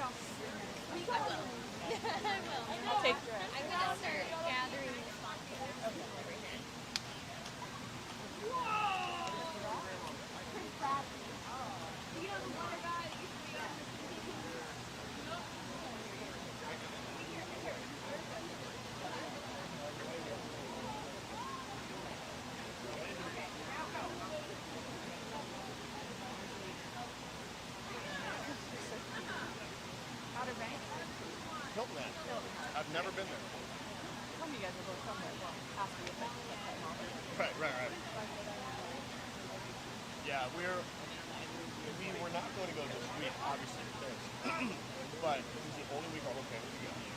I will. I will. I'll take your ass. I'm gonna start gathering responses over here. You know the water guy that used to be on the Outer Banks? Hilton Head. I've never been there. Some of you guys are both from there. Well, after you picked that mom. Right. Yeah, we're not going to go this week, obviously, because but it's the only week our whole family's going.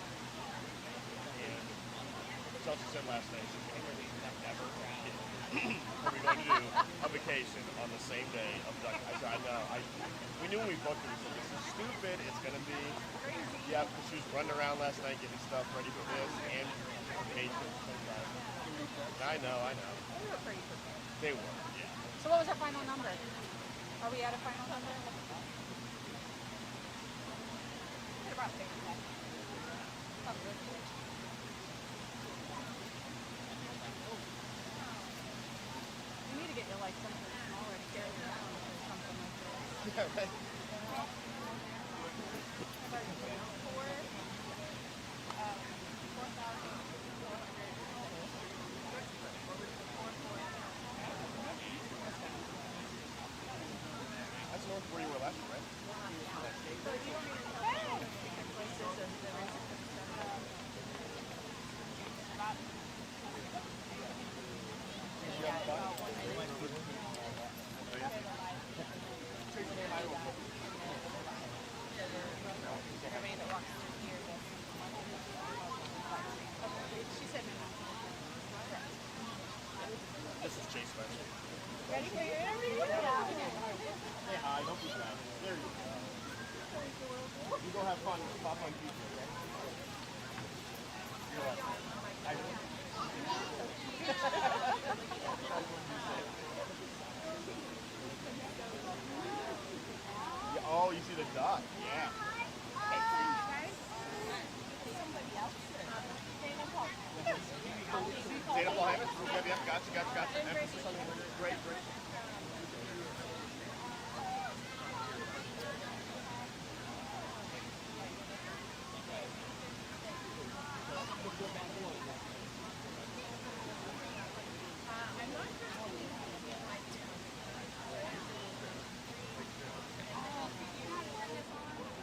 And Chelsea said last night, she's going to never are we going to do a vacation on the same day of duck? I said, I know. We knew when we booked it, we said, this is stupid. It's going to be, yeah, because she was running around last night getting stuff ready for this and made it at the same time. I know. They were pretty prepared. They were, yeah. So what was our final number? Are we at a final number? About 6. Sounds good. You need to get your like something smaller to carry around or something like this. Yeah, right. That's north of where you were last year, right? So if you want me to tell you different places of the races She said This is Chase Spencer. ready for your interview? Say hi, don't be shy. There you go. You go have fun. Pop on pizza, okay? You're welcome. Oh, you see the duck? Yeah. Dana Paul Hammond? Yep, gotcha. Emphasis on the great.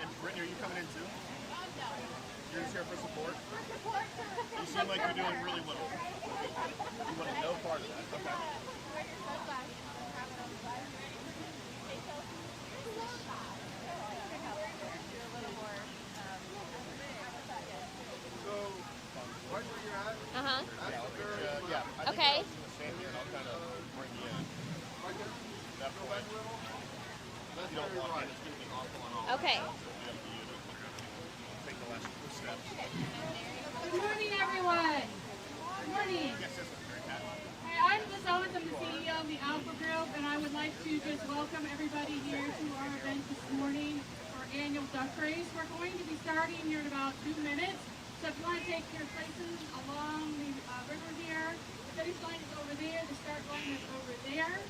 And Brittany, are you coming in too? You're just here for support? You seem like you're doing really well. You want no part of that. Okay. So, right where you're at? Yeah. Okay. I'll stand here and I'll kind of bring you in. That way. You don't walk in, it's going to be awful and all. Okay. So it'll be up to you to take the last 2 steps. Good morning, everyone. Good morning. Yes, this is very happy. Hey, I'm Liz Owens. I'm the CEO of the Alpha Group, and I would like to just welcome everybody here to our event this morning, our annual duck race. We're going to be starting here in about 2 minutes. So if you want to take your places along the river here, the finish line is over there, the start line is over there.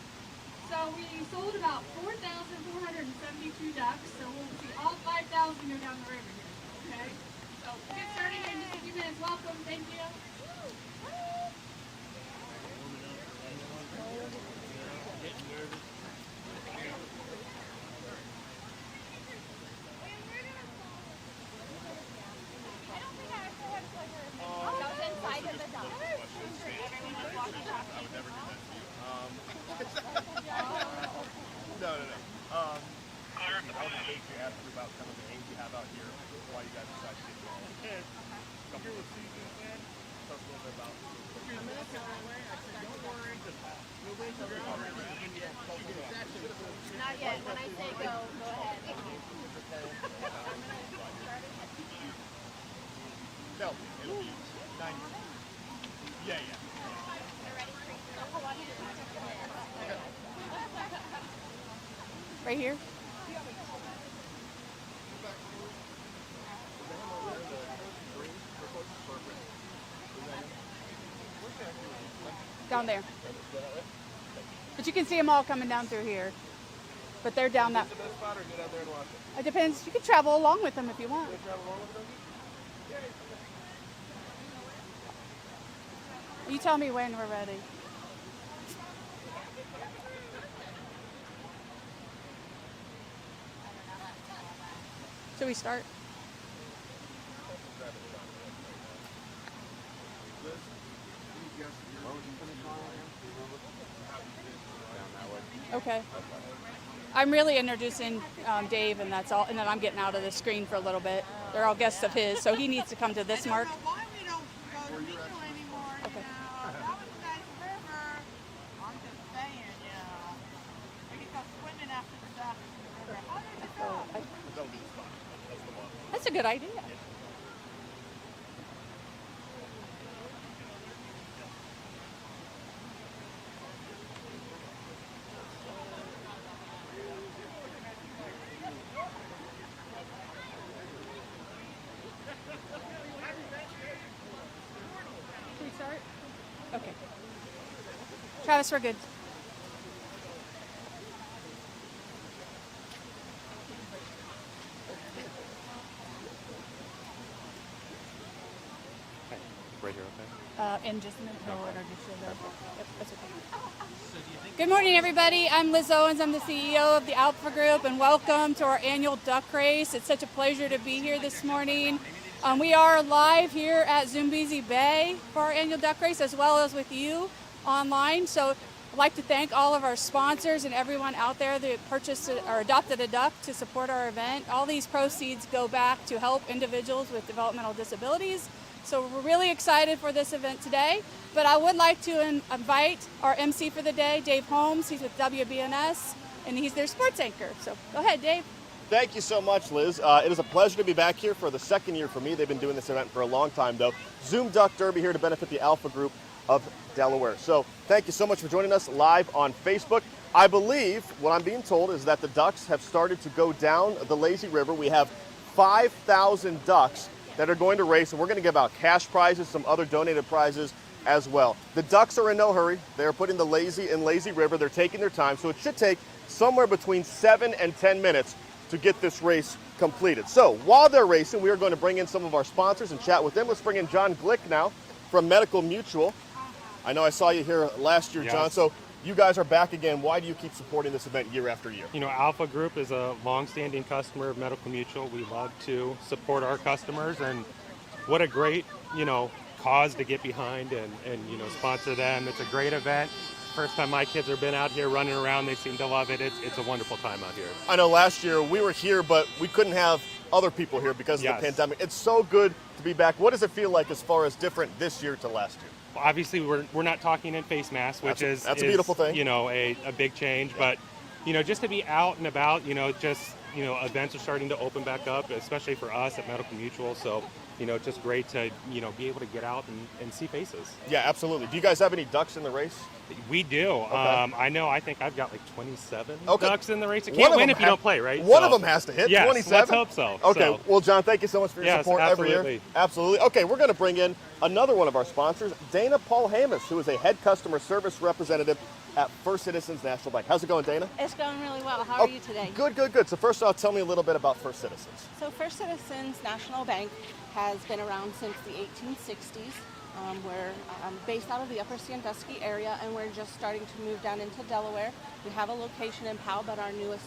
So we sold about 4,472 ducks, so we'll see all 5,000 go down the river here, okay? So we'll get started in just a few minutes. Welcome, thank you. Getting nervous. That was inside of the duck. I would never do that to you. No. I would hate to ask you about kind of the aims you have out here, why you guys decided to get involved. And come here with season, man. Tell us a little bit about you're the military way. I said, don't worry, just we'll wait till you're already Not yet. When I say go ahead. No, it'll be 90. Yeah. Right here? down there. But you can see them all coming down through here. But they're down that. Is this the best spot or get out there and watch it? It depends. You can travel along with them if you want. Can I travel along with them? You tell me when we're ready. Should we start? Okay. I'm really introducing Dave, and that's all. And then I'm getting out of the screen for a little bit. They're all guests of his, so he needs to come to this mark. Why we don't go to Nico anymore? Okay. That was a nice river. I'm just saying, we can go swimming after the dock in the river. How did it go? That'll be the spot. That's the one. That's a good idea. Should we start? Okay. Travis, we're good. Right here, okay? In just a minute, he'll introduce you there. Yep, that's okay. Good morning, everybody. I'm Liz Owens. I'm the CEO of the Alpha Group, and welcome to our annual duck race. It's such a pleasure to be here this morning. We are live here at Zambezi Bay for our annual duck race, as well as with you online. So I'd like to thank all of our sponsors and everyone out there that purchased or adopted a duck to support our event. All these proceeds go back to help individuals with developmental disabilities. So we're really excited for this event today, but I would like to invite our MC for the day, Dave Holmes. He's with WBNS, and he's their sports anchor. So go ahead, Dave. Thank you so much, Liz. It is a pleasure to be back here for the second year for me. They've been doing this event for a long time, though. Zoom Duck Derby here to benefit the Alpha Group of Delaware. So thank you so much for joining us live on Facebook. I believe what I'm being told is that the ducks have started to go down the lazy river. We have 5,000 ducks that are going to race, and we're going to give out cash prizes, some other donated prizes as well. The ducks are in no hurry. They're putting the lazy in lazy river. They're taking their time, so it should take somewhere between 7 and 10 minutes to get this race completed. So while they're racing, we are going to bring in some of our sponsors and chat with them. Let's bring in John Glick now from Medical Mutual. I know I saw you here last year, Yes. John, so you guys are back again. Why do you keep supporting this event year after year? You know, Alpha Group is a long-standing customer of Medical Mutual. We love to support our customers, and what a great, cause to get behind and sponsor them. It's a great event. First time my kids have been out here running around. They seem to love it. It's a wonderful time out here. I know last year we were here, but we couldn't have other people here because of Yes. the pandemic. It's so good to be back. What does it feel like as far as different this year to last year? Well, obviously, we're not talking in face masks, which That's a beautiful thing. A big change. But, just to be out and about, events are starting to open back up, especially for us at Medical Mutual. So, just great to, be able to get out and see faces. Yeah, absolutely. Do you guys have any ducks in the race? We do. Okay. I think I've got like 27 Okay. ducks in the race. You One can't of win them if you don't play, right? One So- of them has to hit. Yes, 27. let's hope so. Okay. So- Well, John, thank you so much for your Yes, support every year. absolutely. Absolutely. Okay, we're going to bring in another one of our sponsors, Dana Paul Hamas, who is a head customer service representative at First Citizens National Bank. How's it going, Dana? It's going really well. How are you today? Good, good, good. So first off, tell me a little bit about First Citizens. So First Citizens National Bank has been around since the 1860s. We're based out of the Upper Sandusky area, and we're just starting to move down into Delaware. We have a location in Powell, but our newest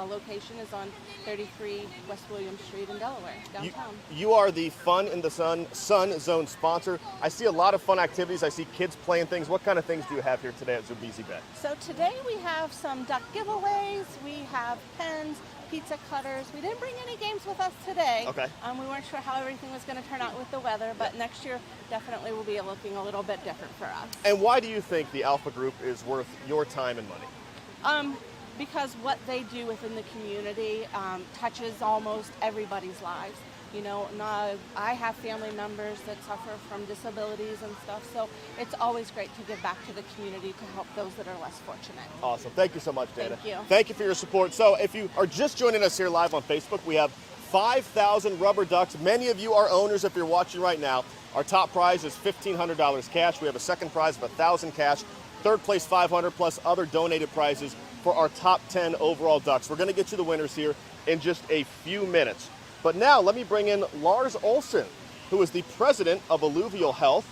location is on 33 West William Street in Delaware, downtown. You are the Fun in the Sun Zone sponsor. I see a lot of fun activities. I see kids playing things. What kind of things do you have here today at Zambezi Bay? So today we have some duck giveaways. We have pens, pizza cutters. We didn't bring any games with us today. Okay. We weren't sure how everything was going to turn out with the weather, but next year definitely will be looking a little bit different for us. And why do you think the Alpha Group is worth your time and money? Because what they do within the community touches almost everybody's lives. I have family members that suffer from disabilities and stuff, so it's always great to give back to the community to help those that are less fortunate. Awesome. Thank you so much, Dana. Thank you. Thank you for your support. So if you are just joining us here live on Facebook, we have 5,000 rubber ducks. Many of you are owners if you're watching right now. Our top prize is $1,500 cash. We have a second prize of 1,000 cash. Third place 500 plus other donated prizes for our top 10 overall ducks. We're going to get you the winners here in just a few minutes. But now let me bring in Lars Olsen, who is the president of Alluvial Health.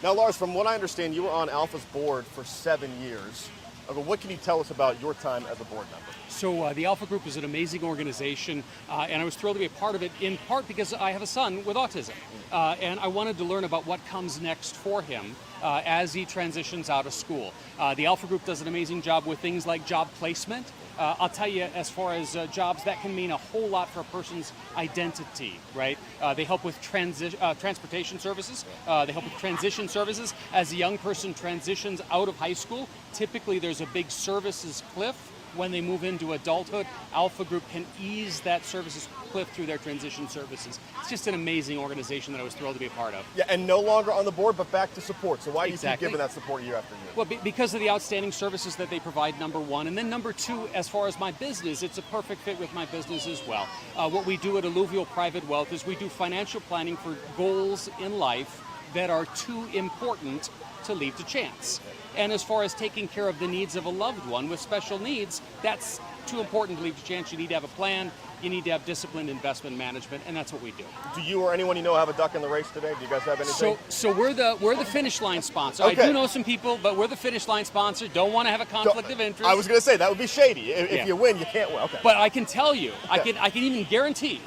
Now, Lars, from what I understand, you were on Alpha's board for 7 years. What can you tell us about your time as a board member? So the Alpha Group is an amazing organization, and I was thrilled to be a part of it, in part because I have a son with autism, and I wanted to learn about what comes next for him as he transitions out of school. The Alpha Group does an amazing job with things like job placement. I'll tell you, as far as jobs, that can mean a whole lot for a person's identity, right? They help with transportation services. They help with transition services. As a young person transitions out of high school, typically there's a big services cliff. When they move into adulthood, Alpha Group can ease that services cliff through their transition services. It's just an amazing organization that I was thrilled to be a part of. Yeah, and no longer on the board, but back to support. So why do you keep giving that support year after year? Well, because of the outstanding services that they provide, number one. And then number two, as far as my business, it's a perfect fit with my business as well. What we do at Alluvial Private Wealth is we do financial planning for goals in life that are too important to leave to chance. And as far as taking care of the needs of a loved one with special needs, that's too important to leave to chance. You need to have a plan, you need to have disciplined investment management, and that's what we do. Do you or anyone you know have a duck in the race today? Do you guys have anything? So we're the finish line sponsor. Okay. I do know some people, but we're the finish line sponsor. Don't want to have a conflict of interest. I was going to say, that would be shady. If you win, you can't win. Okay. But I can tell you, I can even guarantee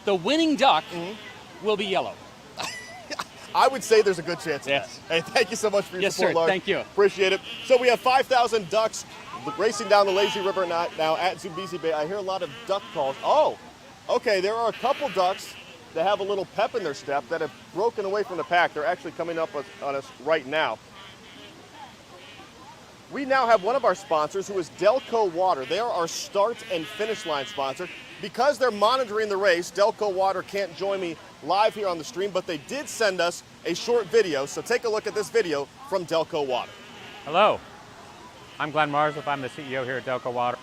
the winning duck will be yellow. I would say there's a good chance of that. Hey, thank you so much for your support, Lars. Thank you. Appreciate it. So we have 5,000 ducks racing down the lazy river now at Zumbizi Bay. I hear a lot of duck calls. Oh, okay, there are a couple ducks that have a little pep in their step that have broken away from the pack. They're actually coming up on us right now. We now have one of our sponsors, who is Delco Water. They are our start and finish line sponsor. Because they're monitoring the race, Delco Water can't join me live here on the stream, but they did send us a short video. So take a look at this video from Delco Water. Hello, I'm Glenn Marsliff. I'm the CEO here at Delco Water,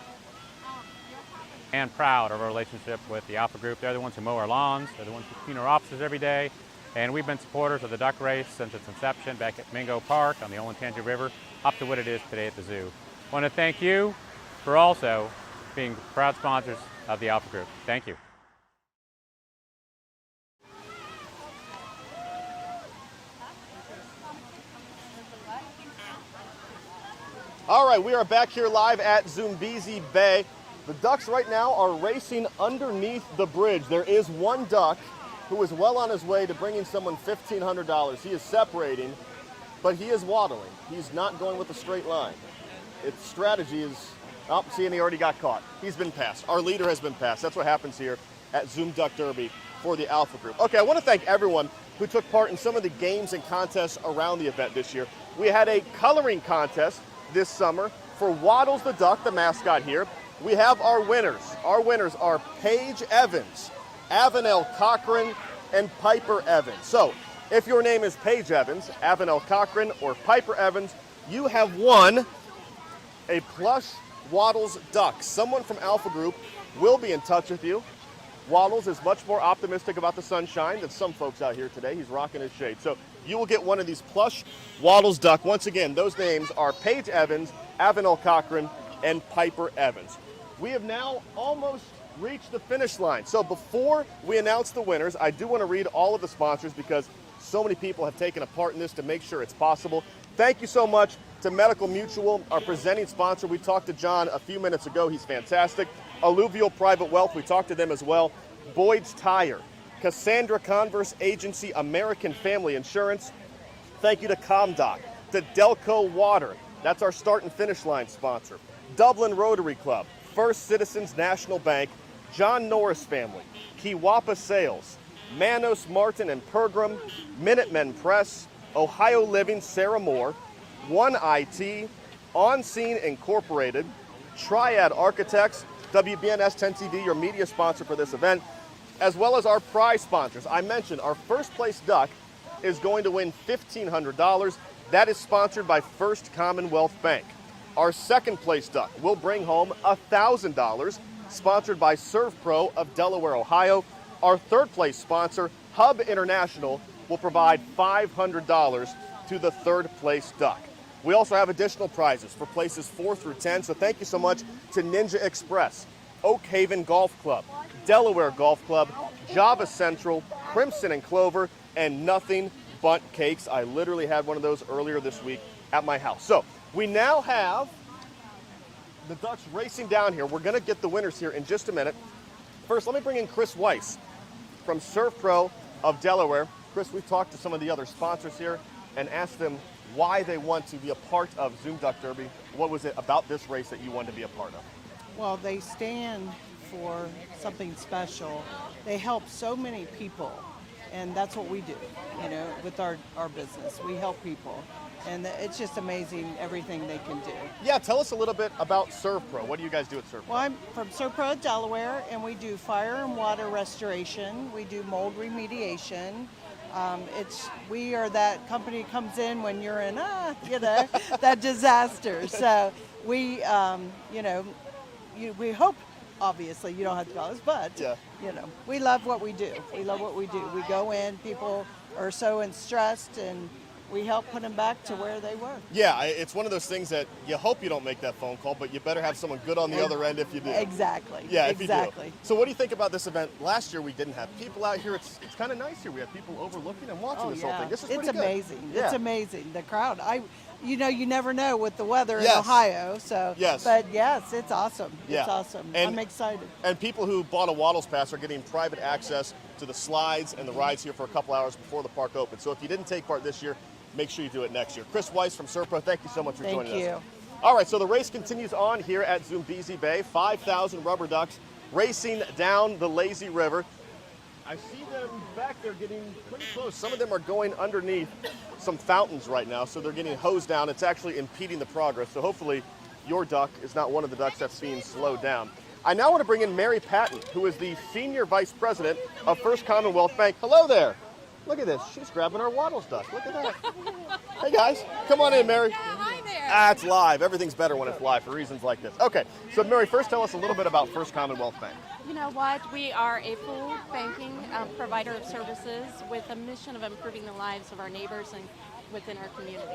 and proud of our relationship with the Alpha Group. They're the ones who mow our lawns. They're the ones who clean our offices every day. And we've been supporters of the duck race since its inception back at Mingo Park on the Olentangy River, up to what it is today at the zoo. I want to thank you for also being proud sponsors of the Alpha Group. Thank you. All right, we are back here live at Zumbizi Bay. The ducks right now are racing underneath the bridge. There is one duck who is well on his way to bringing someone $1,500. He is separating, but he is waddling. He's not going with a straight line. Its strategy is, oh, see, and he already got caught. He's been passed. Our leader has been passed. That's what happens here at Zoom Duck Derby for the Alpha Group. Okay, I want to thank everyone who took part in some of the games and contests around the event this year. We had a coloring contest this summer for Waddles the Duck, the mascot here. We have our winners. Our winners are Paige Evans, Avenel Cochran, and Piper Evans. So if your name is Paige Evans, Avenel Cochran, or Piper Evans, you have won a plush Waddles duck. Someone from Alpha Group will be in touch with you. Waddles is much more optimistic about the sunshine than some folks out here today. He's rocking his shade. So you will get one of these plush Waddles duck. Once again, those names are Paige Evans, Avenel Cochran, and Piper Evans. We have now almost reached the finish line. So before we announce the winners, I do want to read all of the sponsors because so many people have taken a part in this to make sure it's possible. Thank you so much to Medical Mutual, our presenting sponsor. We talked to John a few minutes ago. He's fantastic. Alluvial Private Wealth, we talked to them as well. Boyd's Tire, Cassandra Converse Agency, American Family Insurance. Thank you to ComDoc, to Delco Water. That's our start and finish line sponsor. Dublin Rotary Club, First Citizens National Bank, John Norris Family, Kiwapa Sales, Manos Martin and Pergram, Minutemen Press, Ohio Living, Sarah Moore, One IT, On Scene Incorporated, Triad Architects, WBNS 10 TV, your media sponsor for this event, as well as our prize sponsors. I mentioned our first place duck is going to win $1,500. That is sponsored by First Commonwealth Bank. Our second place duck will bring home $1,000. sponsored by ServPro of Delaware, Ohio. Our third place sponsor, Hub International, will provide $500 to the third place duck. We also have additional prizes for places 4 through 10, so thank you so much to Ninja Express, Oak Haven Golf Club, Delaware Golf Club, Java Central, Crimson and Clover, and Nothing But Cakes. I literally had one of those earlier this week at my house. So we now have the ducks racing down here. We're going to get the winners here in just a minute. First, let me bring in Chris Weiss from ServPro of Delaware. Chris, we've talked to some of the other sponsors here and asked them why they want to be a part of Zoom Duck Derby. What was it about this race that you wanted to be a part of? Well, they stand for something special. They help so many people, and that's what we do, you know, with our business. We help people, and it's just amazing everything they can do. Yeah, tell us a little bit about ServPro. What do you guys do at ServPro? Well, I'm from ServPro of Delaware, and we do fire and water restoration. We do mold remediation. We are that company that comes in when you're in, that disaster. So we, we hope, obviously, you don't have to call us, but, we love what we do. We love what we do. We go in, people are so stressed, and we help put them back to where they were. Yeah, it's one of those things that you hope you don't make that phone call, but you better have someone good on the other end if you do. Exactly. Yeah, exactly. If you do. So what do you think about this event? Last year we didn't have people out here. It's kind of nice here. We have people overlooking and watching this whole thing. This is it's pretty amazing. Good. Yeah. It's amazing. The crowd. You never know with the weather in Yes. Ohio. So, Yes. But yes, it's awesome. Yeah. It's awesome. And- I'm excited. And people who bought a Waddles Pass are getting private access to the slides and the rides here for a couple hours before the park opens. So if you didn't take part this year, make sure you do it next year. Chris Weiss from ServPro, thank you so much for joining us. Thank you. All right, so the race continues on here at Zumbizi Bay. 5,000 rubber ducks racing down the lazy river. I see them back there getting pretty close. Some of them are going underneath some fountains right now, so they're getting hosed down. It's actually impeding the progress, so hopefully your duck is not one of the ducks that's being slowed down. I now want to bring in Mary Patton, who is the Senior Vice President of First Commonwealth Bank. Hello there. Look at this. She's grabbing our Waddles duck. Look at that. Hey, guys. Come on in, Mary. Yeah, hi there. It's live. Everything's better when it's live for reasons like this. Okay, so Mary, first tell us a little bit about First Commonwealth Bank. You know what? We are a full banking provider of services with a mission of improving the lives of our neighbors and within our communities.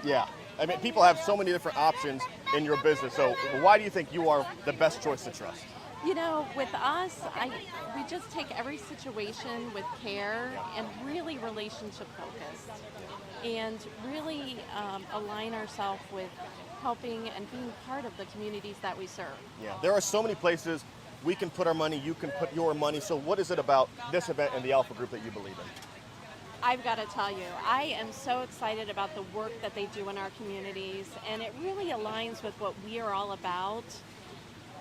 Yeah. I mean, people have so many different options in your business, so why do you think you are the best choice to trust? You know, with us, we just take every situation with care and really relationship focused, and really align ourselves with helping and being part of the communities that we serve. Yeah, there are so many places we can put our money, you can put your money, so what is it about this event and the Alpha Group that you believe in? I've got to tell you, I am so excited about the work that they do in our communities, and it really aligns with what we are all about.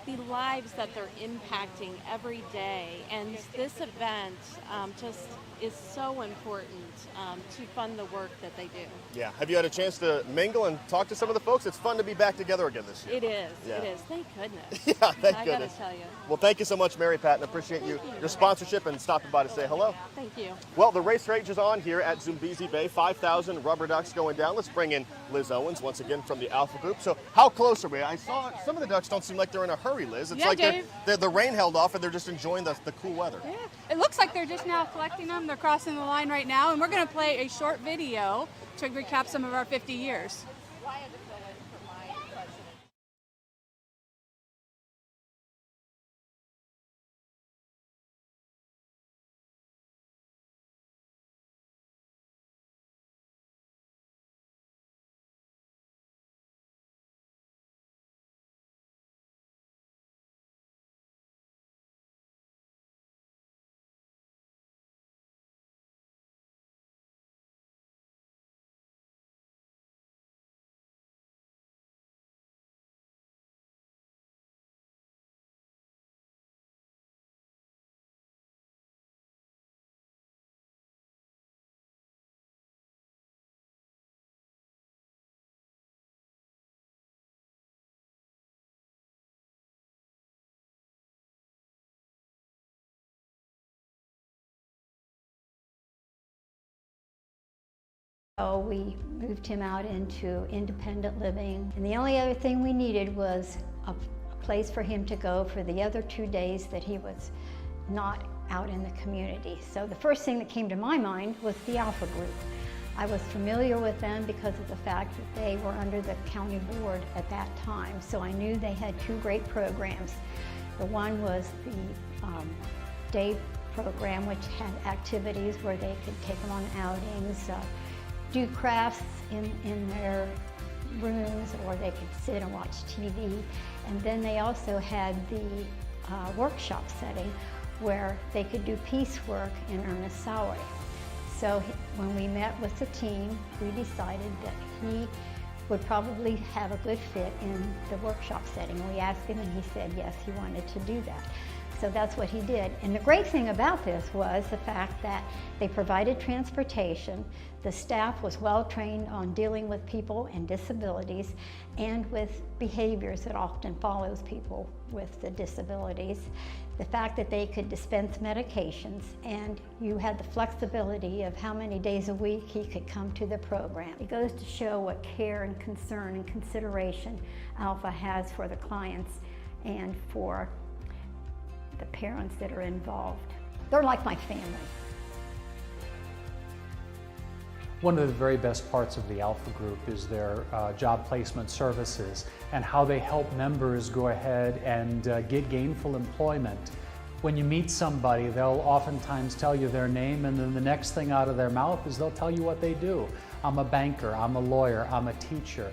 The lives that they're impacting every day, and this event just is so important to fund the work that they do. Yeah, have you had a chance to mingle and talk to some of the folks? It's fun to be back together again this year. It is, Yeah. it is. Thank goodness. Yeah, thank I goodness. gotta tell you. Well, thank you so much, Mary Patton. Appreciate Thank you. your sponsorship and stopping by to say hello. Thank you. Well, the race rages on here at Zumbizi Bay. 5,000 rubber ducks going down. Let's bring in Liz Owens once again from the Alpha Group. So how close are we? I saw some of the ducks don't seem like they're in a hurry, Liz. It's Yeah, like Dave. the rain held off and they're just enjoying the cool weather. Yeah. It looks like they're just now collecting them. They're crossing the line right now, and we're going to play a short video to recap some of our 50 years. So we moved him out into independent living. And the only other thing we needed was a place for him to go for the other 2 days that he was not out in the community. So the first thing that came to my mind was the Alpha Group. I was familiar with them because of the fact that they were under the county board at that time, so I knew they had 2 great programs. The one was the day program, which had activities where they could take them on outings, do crafts in their rooms, or they could sit and watch TV. And then they also had the workshop setting where they could do piecework and earn a salary. So when we met with the team, we decided that he would probably have a good fit in the workshop setting. We asked him and he said yes, he wanted to do that. So that's what he did. And the great thing about this was the fact that they provided transportation. The staff was well trained on dealing with people and disabilities and with behaviors that often follows people with the disabilities. The fact that they could dispense medications, and you had the flexibility of how many days a week he could come to the program. It goes to show what care and concern and consideration Alpha has for the clients and for the parents that are involved. They're like my family. One of the very best parts of the Alpha Group is their job placement services and how they help members go ahead and get gainful employment. When you meet somebody, they'll oftentimes tell you their name, and then the next thing out of their mouth is they'll tell you what they do. I'm a banker, I'm a lawyer, I'm a teacher.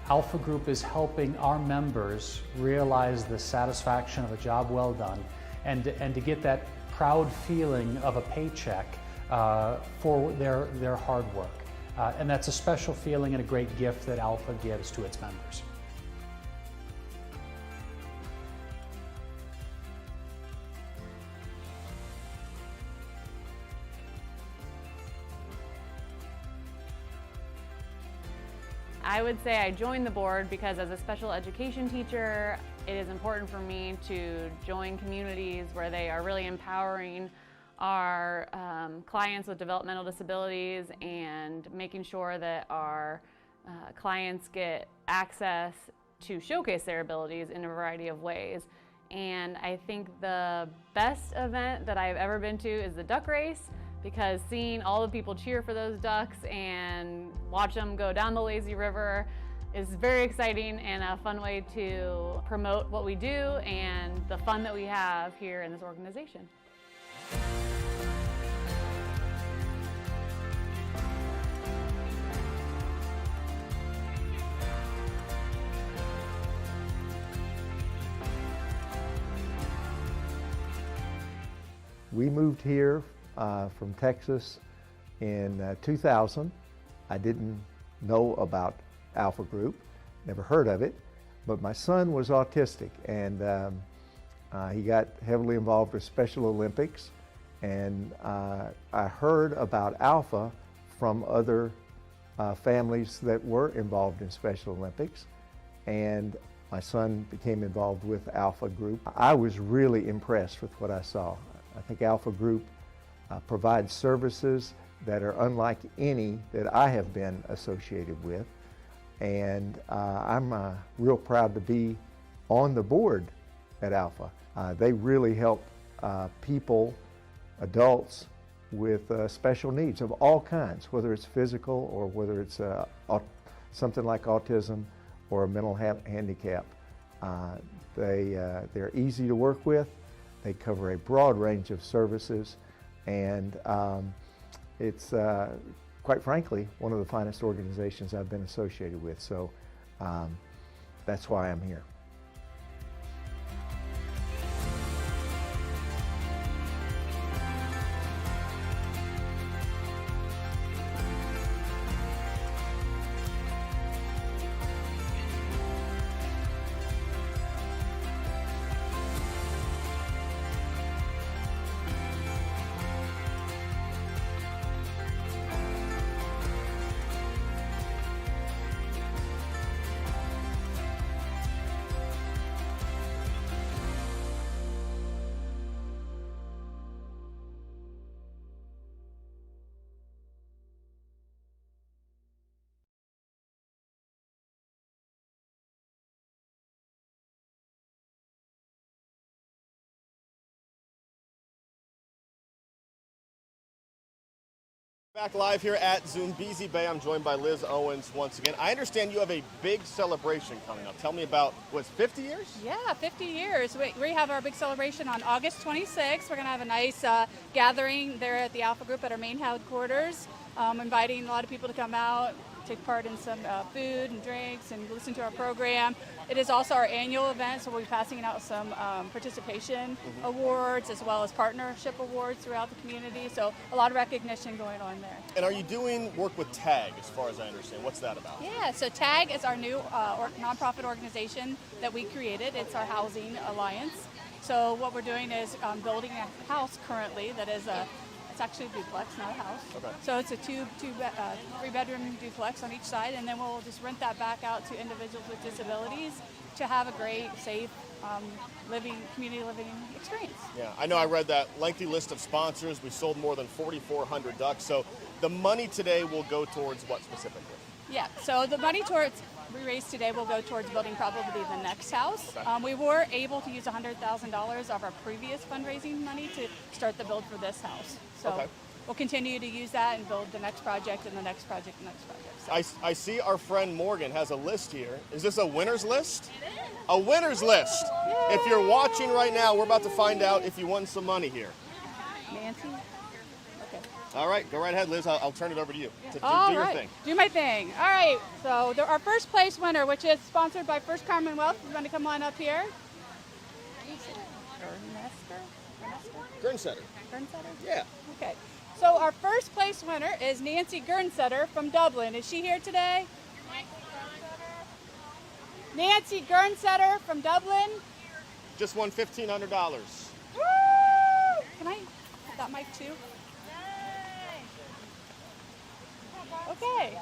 Alpha Group is helping our members realize the satisfaction of a job well done and to get that proud feeling of a paycheck for their hard work. And that's a special feeling and a great gift that Alpha gives to its members. I would say I joined the board because as a special education teacher, it is important for me to join communities where they are really empowering our clients with developmental disabilities and making sure that our clients get access to showcase their abilities in a variety of ways. And I think the best event that I've ever been to is the duck race, because seeing all the people cheer for those ducks and watch them go down the lazy river is very exciting and a fun way to promote what we do and the fun that we have here in this organization. We moved here from Texas in 2000. I didn't know about Alpha Group, never heard of it, but my son was autistic, and he got heavily involved with Special Olympics, and I heard about Alpha from other families that were involved in Special Olympics, and my son became involved with Alpha Group. I was really impressed with what I saw. I think Alpha Group provides services that are unlike any that I have been associated with, and I'm real proud to be on the board at Alpha. They really help people, adults with special needs of all kinds, whether it's physical or whether it's something like autism or a mental handicap. They're easy to work with. They cover a broad range of services, and it's, quite frankly, one of the finest organizations I've been associated with. So that's why I'm here. Back live here at Zoombezi Bay. I'm joined by Liz Owens once again. I understand you have a big celebration coming up. Tell me about, what's 50 years? Yeah, 50 years. We have our big celebration on August 26th. We're going to have a nice gathering there at the Alpha Group at our main headquarters, inviting a lot of people to come out, take part in some food and drinks and listen to our program. It is also our annual event, so we'll be passing out some participation awards as well as partnership awards throughout the community. So a lot of recognition going on there. And are you doing work with TAG, as far as I understand? What's that about? Yeah, so TAG is our new nonprofit organization that we created. It's our housing alliance. So what we're doing is building a house currently that is it's actually a duplex, not a house. Okay. So it's a three-bedroom duplex on each side, and then we'll just rent that back out to individuals with disabilities to have a great, safe community living experience. Yeah, I know I read that lengthy list of sponsors. We sold more than 4,400 ducks. So the money today will go towards what specifically? Yeah, so the money we raised today will go towards building probably the next house. Okay. We were able to use $100,000 of our previous fundraising money to start the build for this house. So Okay. we'll continue to use that and build the next project and the next project and the next project. So. I see our friend Morgan has a list here. Is this a winner's list? It is. A winner's list. Yay! If you're watching right now, we're about to find out if you won some money here. Nancy? Okay. All right, go right ahead, Liz. I'll turn it over to you to do your thing. Do my thing. All right, so our first place winner, which is sponsored by First Commonwealth, is going to come on up here. Gernsetter. Gernsetter? Yeah. Okay. So our first place winner is Nancy Gernsetter from Dublin. Is she here today? Nancy Gernsetter from Dublin. Just won $1,500. Woo! Can I have that mic too? Okay.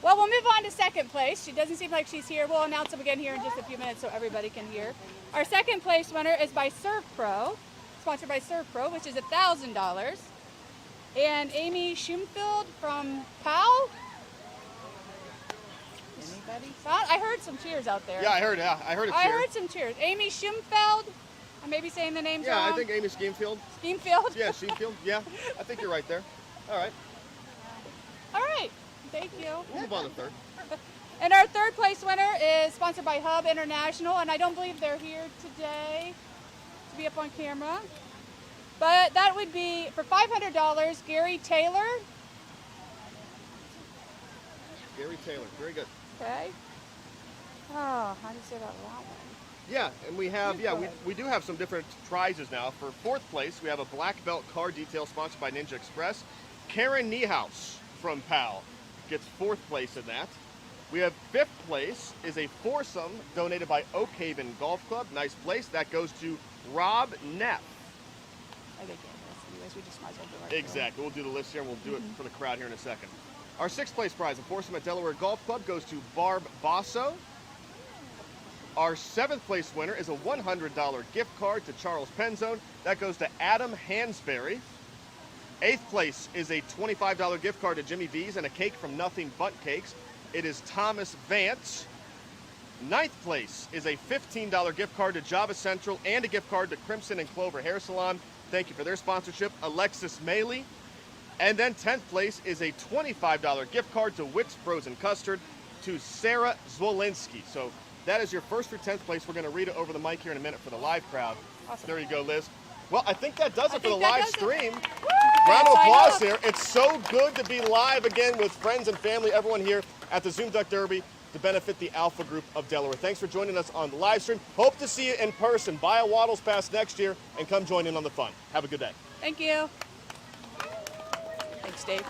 Well, we'll move on to second place. She doesn't seem like she's here. We'll announce them again here in just a few minutes so everybody can hear. Our second place winner is by Serve Pro, sponsored by Serve Pro, which is $1,000. And Amy Schumfield from POW. Anybody? I heard some cheers out there. Yeah, I heard a cheer. I heard some cheers. Amy Schumfeld. I may be saying the names wrong. Yeah, I think Amy Schemfield. Schemfield? Yeah, Schemfield. Yeah, I think you're right there. All right. All right. Thank you. We'll move on to third. And our third place winner is sponsored by Hub International, and I don't believe they're here today to be up on camera. But that would be for $500, Gary Taylor. Gary Taylor, very good. Okay. Oh, how do you say that one? Yeah, and we have, we do have some different prizes now. For fourth place, we have a black belt car detail sponsored by Ninja Express. Karen Niehaus from PAL gets fourth place in that. We have fifth place is a foursome donated by Oak Haven Golf Club. Nice place. That goes to Rob Neff. I think anyways, we just might as well do it. Exactly. We'll do the list here and we'll do it for the crowd here in a second. Our sixth place prize, a foursome at Delaware Golf Club, goes to Barb Basso. Our seventh place winner is a $100 gift card to Charles Penzone. That goes to Adam Hansberry. Eighth place is a $25 gift card to Jimmy V's and a cake from Nothing But Cakes. It is Thomas Vance. Ninth place is a $15 gift card to Java Central and a gift card to Crimson and Clover Hair Salon. Thank you for their sponsorship, Alexis Maley. And then 10th place is a $25 gift card to Witt's Frozen Custard to Sarah Zwolinski. So that is your first for 10th place. We're going to read it over the mic here in a minute for the live crowd. Awesome. There you go, Liz. Well, I think that does it for the live stream. Round of applause here. It's so good to be live again with friends and family, everyone here at the Zoom Duck Derby to benefit the Alpha Group of Delaware. Thanks for joining us on the live stream. Hope to see you in person. Buy a Waddles Pass next year and come join in on the fun. Have a good day. Thank you. Thanks, Dave.